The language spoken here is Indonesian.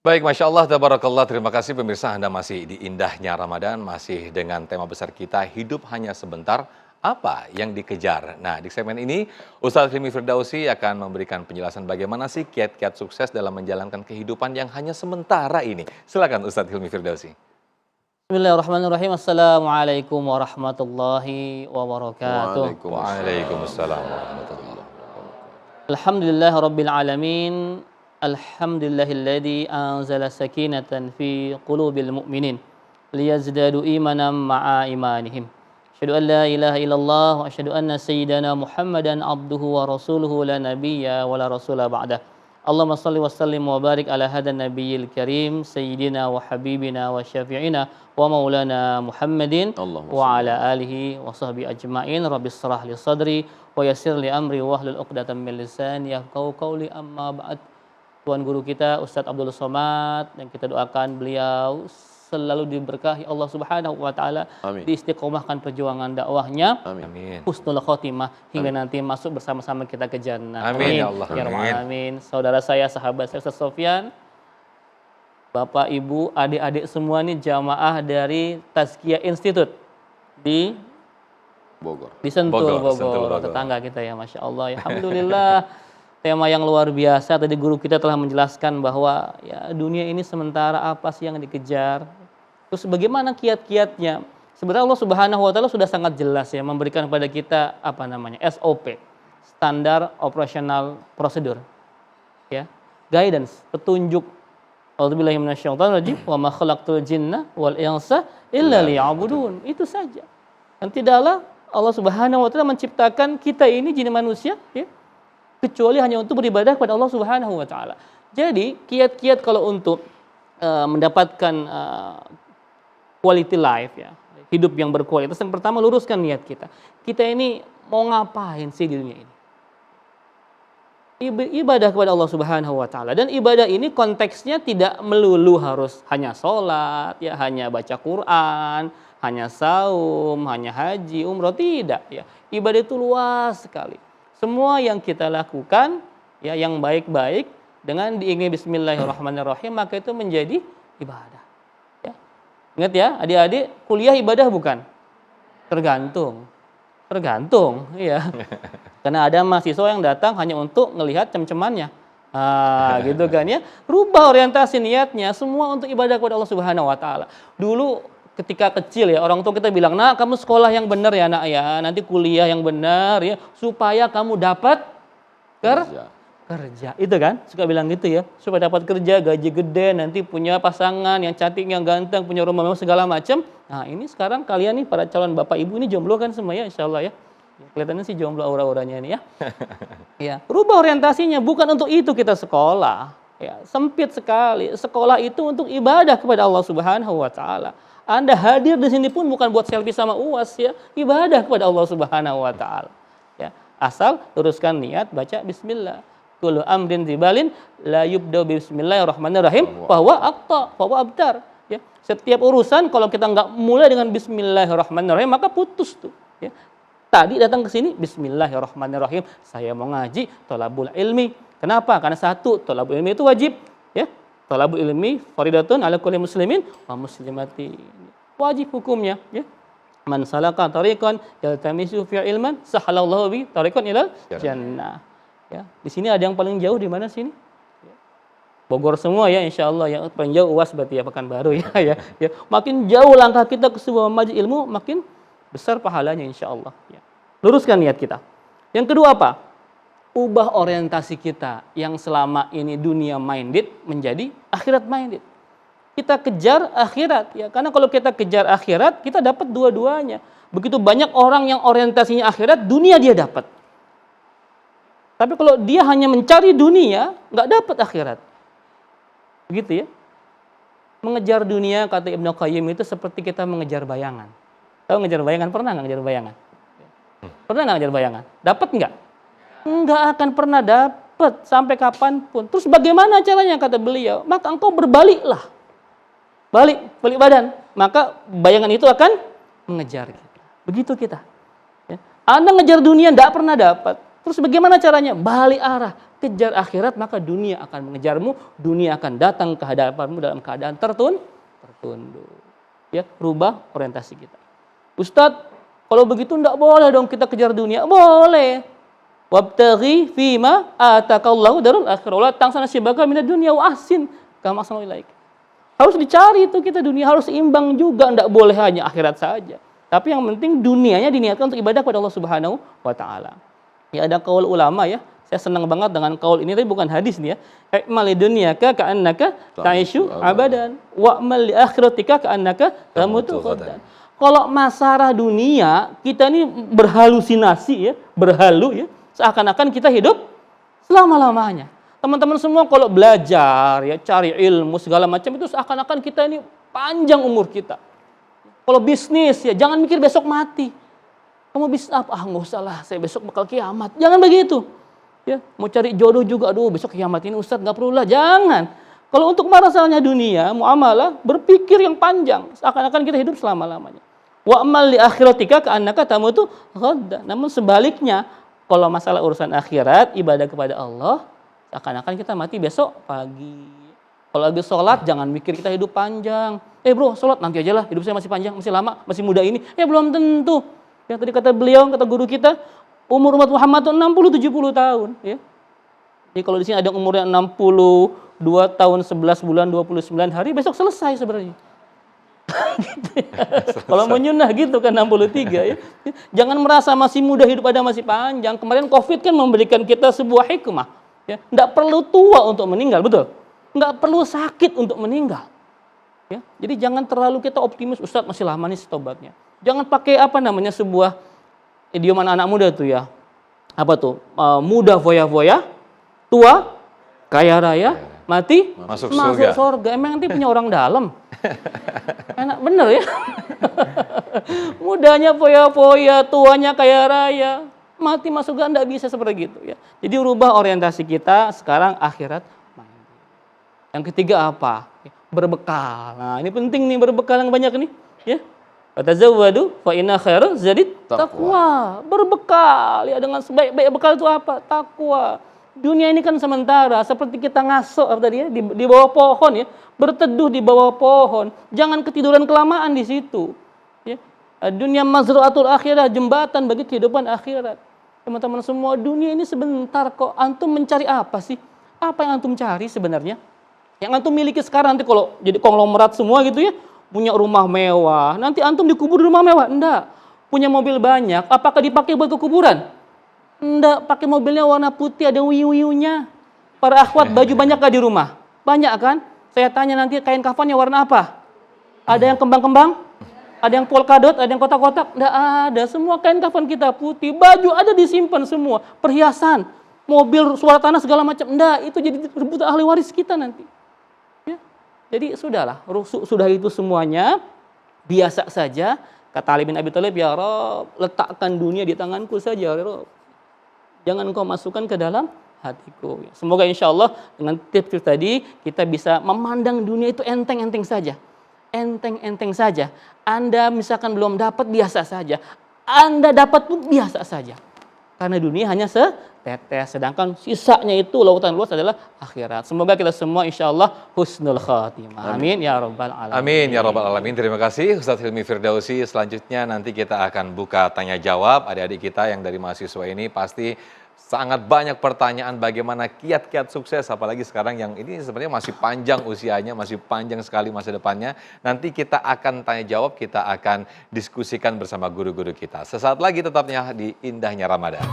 Baik, Masya Allah, tabarakallah. Terima kasih pemirsa, Anda masih di indahnya Ramadan, masih dengan tema besar kita, hidup hanya sebentar, apa yang dikejar? Nah, di segmen ini, Ustadz Hilmi Firdausi akan memberikan penjelasan bagaimana sih kiat-kiat sukses dalam menjalankan kehidupan yang hanya sementara ini. Silakan Ustadz Hilmi Firdausi. Bismillahirrahmanirrahim. Assalamualaikum warahmatullahi wabarakatuh. Waalaikumsalam warahmatullahi wabarakatuh. Alhamdulillah rabbil alamin. Alhamdulillahilladzi anzala sakinatan fi qulubil mu'minin liyazdadu imanan ma'a imanihim. Asyhadu an la ilaha illallah wa asyhadu anna sayyidana Muhammadan abduhu wa rasuluhu la nabiyya wa la rasula ba'dah. Allahumma salli wa sallim wa barik ala hadan nabiyil karim sayyidina wa habibina wa syafi'ina wa maulana Muhammadin wa ala alihi wa sahbihi ajma'in. Rabbis shrah li sadri wa yassir li amri wahlul 'uqdatam min lisani yafqahu qawli, amma ba'd. Tuan guru kita Ustadz Abdul Somad, dan kita doakan beliau selalu diberkahi Allah Subhanahu wa taala, diistiqomahkan perjuangan dakwahnya, husnul khotimah hingga nanti masuk bersama-sama kita ke jannah. Amin ya Allah. Ya Rabbal alamin. Saudara saya, sahabat saya Ustaz Sofyan, Bapak Ibu, adik-adik semua nih jamaah dari Tazkiyah Institute di Bogor. Di Sentul, Bogor. Tetangga kita ya, Masya Allah. Alhamdulillah. Tema yang luar biasa. Tadi guru kita telah menjelaskan bahwa ya dunia ini sementara, apa sih yang dikejar. Terus bagaimana kiat-kiatnya. Sebenarnya Allah Subhanahu wa taala sudah sangat jelas ya memberikan kepada kita SOP, standar operational procedure. Ya, guidance, petunjuk. A'udzubillahi minasyaitonir rajim. Wa ma khalaqtul jinna wal insa illa liya'budun. Itu saja. Dan tidaklah Allah Subhanahu wa taala menciptakan kita ini jin manusia ya, kecuali hanya untuk beribadah kepada Allah Subhanahu wa taala. Jadi, kiat-kiat kalau untuk mendapatkan quality life ya, hidup yang berkualitas, yang pertama luruskan niat kita. Kita ini mau ngapain sih di dunia ini? Ibadah kepada Allah Subhanahu wa taala, dan ibadah ini konteksnya tidak melulu harus hanya sholat ya, hanya baca Quran, hanya saum, hanya haji, umroh, tidak ya. Ibadah itu luas sekali. Semua yang kita lakukan ya yang baik-baik dengan diiringi bismillahirrahmanirrahim, maka itu menjadi ibadah. Ya. Ingat ya, adik-adik, kuliah ibadah bukan? Tergantung, ya. Karena ada mahasiswa yang datang hanya untuk melihat cem-cemannya. Gitu kan ya. Rubah orientasi niatnya, semua untuk ibadah kepada Allah Subhanahu wa taala. Dulu ketika kecil ya, orang tua kita bilang, "Nak, kamu sekolah yang benar ya, Nak ya. Nanti kuliah yang benar ya, supaya kamu dapat kerja." Itu kan, suka bilang gitu ya. Supaya dapat kerja, gaji gede, nanti punya pasangan yang cantik, yang ganteng, punya rumah mewah segala macam. Nah, ini sekarang kalian nih para calon bapak ibu ini jomblo kan semua ya, insyaallah ya. Kelihatannya sih jomblo aura-auranya ini ya. Ya, rubah orientasinya, bukan untuk itu kita sekolah. Ya, sempit sekali. Sekolah itu untuk ibadah kepada Allah Subhanahu wa taala. Anda hadir di sini pun bukan buat selfie sama UAS ya, ibadah kepada Allah Subhanahu wa taala. Ya, asal luruskan niat, baca bismillah. Kullu amrin dzibalin la yubda bismillahirrahmanirrahim bahwa abtar. Ya, setiap urusan kalau kita nggak mulai dengan bismillahirrahmanirrahim maka putus tuh, ya. Tadi datang ke sini bismillahirrahmanirrahim, saya mau ngaji thalabul ilmi. Kenapa? Karena satu, thalabul ilmi itu wajib, ya. Thalabul ilmi faridatun ala kulli muslimin wa muslimati. Wajib hukumnya, ya. Man salaka tariqan yaltamisu fi ilman sahalallahu bi tariqan ilal jannah. Ya, di sini ada yang paling jauh di mana sini? Bogor semua ya, insyaallah. Yang paling jauh UAS berarti ya, Pekanbaru ya. Makin jauh langkah kita ke sebuah majelis ilmu, makin besar pahalanya insyaallah ya. Luruskan niat kita. Yang kedua apa? Ubah orientasi kita yang selama ini dunia minded menjadi akhirat minded. Kita kejar akhirat ya, karena kalau kita kejar akhirat kita dapat dua-duanya. Begitu banyak orang yang orientasinya akhirat, dunia dia dapat. Tapi kalau dia hanya mencari dunia, nggak dapat akhirat. Begitu ya. Mengejar dunia, kata Ibnu Qayyim, itu seperti kita mengejar bayangan. Tahu ngejar bayangan? Pernah nggak ngejar bayangan? Pernah nggak ngejar bayangan? Dapat nggak? Nggak akan pernah dapat sampai kapanpun. Terus bagaimana caranya, kata beliau? Maka engkau berbaliklah. Balik badan. Maka bayangan itu akan mengejar kita. Begitu kita. Ya. Anda ngejar dunia nggak pernah dapat. Terus bagaimana caranya? Balik arah. kejar akhirat maka dunia akan mengejarmu, dunia akan datang ke hadapanmu dalam keadaan tertunduk. Ya, rubah orientasi kita. Ustadz, kalau begitu enggak boleh dong kita kejar dunia. Boleh. Wabtaghi fima atakallahu darul akhirah. Wala tansa nasibaka minad dunya wa ahsin kama ahsana ilaik. Harus dicari itu kita dunia, harus imbang juga, enggak boleh hanya akhirat saja. Tapi yang penting dunianya diniatkan untuk ibadah kepada Allah Subhanahu wa taala. Ya, ada kaul ulama ya. Saya senang banget dengan kaul ini, tapi bukan hadis nih ya. I'mal dunyaka ka'annaka ta'ishu abadan wa'mal li akhiratika ka'annaka tamutu ghadan. Kalau masalah dunia, kita ini berhalusinasi ya, berhalu ya, seakan-akan kita hidup selama-lamanya. Teman-teman semua kalau belajar ya, cari ilmu segala macam itu seakan-akan kita ini panjang umur kita. Kalau bisnis ya, jangan mikir besok mati. Kamu bisnis apa? Nggak usah lah, saya besok bakal kiamat. Jangan begitu. Ya, mau cari jodoh juga, aduh besok kiamat ini Ustadz nggak perlu lah, jangan. Kalau untuk masalahnya dunia, muamalah, berpikir yang panjang, seakan-akan kita hidup selama-lamanya. Wa'mal li akhiratika ka'annaka tamutu ghadda. Namun sebaliknya, kalau masalah urusan akhirat, ibadah kepada Allah, seakan-akan kita mati besok pagi. Kalau lagi sholat, jangan mikir kita hidup panjang. Bro, sholat nanti aja lah, hidup saya masih panjang, masih lama, masih muda ini. Belum tentu. Yang tadi kata beliau, kata guru kita, umur umat Muhammad itu 60-70 tahun. Ya. Jadi kalau di sini ada umurnya 62 tahun, 11 bulan, 29 hari, besok selesai sebenarnya. Gitu ya. Kalau mau nyunah gitu kan 63 ya. Jangan merasa masih muda, hidup ada masih panjang. Kemarin Covid kan memberikan kita sebuah hikmah. Ya. Nggak perlu tua untuk meninggal, betul? Nggak perlu sakit untuk meninggal. Ya. Jadi jangan terlalu kita optimis, Ustadz masih lama nih tobatnya. Jangan pakai sebuah idiom anak muda tuh ya. Apa tuh? Muda foya-foya, tua kaya raya, mati masuk surga. Emang nanti punya orang dalam. Enak bener ya. Mudanya foya-foya, tuanya kaya raya, mati masuk surga, enggak bisa seperti gitu ya. Jadi rubah orientasi kita sekarang akhirat. Yang ketiga apa? Berbekal. Nah, ini penting nih, berbekal yang banyak nih, ya. Fatazawwadu fa inna khairaz zadi taqwa. Berbekal ya, dengan sebaik-baik bekal itu apa? Takwa. Dunia ini kan sementara, seperti kita ngaso tadi ya, di bawah pohon ya, berteduh di bawah pohon. Jangan ketiduran kelamaan di situ. Ya. Dunia mazra'atul akhirah, jembatan bagi kehidupan akhirat. Teman-teman semua, dunia ini sebentar kok. Antum mencari apa sih? Apa yang antum cari sebenarnya? Yang antum miliki sekarang nanti kalau jadi konglomerat semua gitu ya, punya rumah mewah, nanti antum dikubur di rumah mewah? Enggak. Punya mobil banyak, apakah dipakai buat ke kuburan? Enggak, pakai mobilnya warna putih, ada wiu-wiunya. Para akhwat, baju banyak gak di rumah? Banyak kan? Saya tanya nanti kain kafannya warna apa? Ada yang kembang-kembang? Ada yang polkadot? Ada yang kotak-kotak? Enggak ada, semua kain kafan kita putih. Baju ada disimpan semua, perhiasan, mobil, suara tanah segala macam. Enggak, itu jadi rebutan ahli waris kita nanti. Jadi sudahlah, sudah itu semuanya biasa saja. Kata Ali bin Abi Thalib, ya Rabb, letakkan dunia di tanganku saja, ya Rabb. Jangan kau masukkan ke dalam hatiku. Semoga insya Allah dengan tips tadi kita bisa memandang dunia itu enteng-enteng saja. Enteng-enteng saja. Anda misalkan belum dapat, biasa saja. Anda dapat pun biasa saja. Karena dunia hanya setetes, sedangkan sisanya itu lautan luas adalah akhirat. Semoga kita semua insya Allah husnul khatimah. Amin ya rabbal alamin. Amin ya rabbal alamin. Terima kasih Ustadz Hilmi Firdausi. Selanjutnya nanti kita akan buka tanya jawab. Adik-adik kita yang dari mahasiswa ini pasti sangat banyak pertanyaan bagaimana kiat-kiat sukses, apalagi sekarang yang ini sebenarnya masih panjang usianya, masih panjang sekali masa depannya. Nanti kita akan tanya jawab, kita akan diskusikan bersama guru-guru kita. Sesaat lagi tetapnya di Indahnya Ramadan.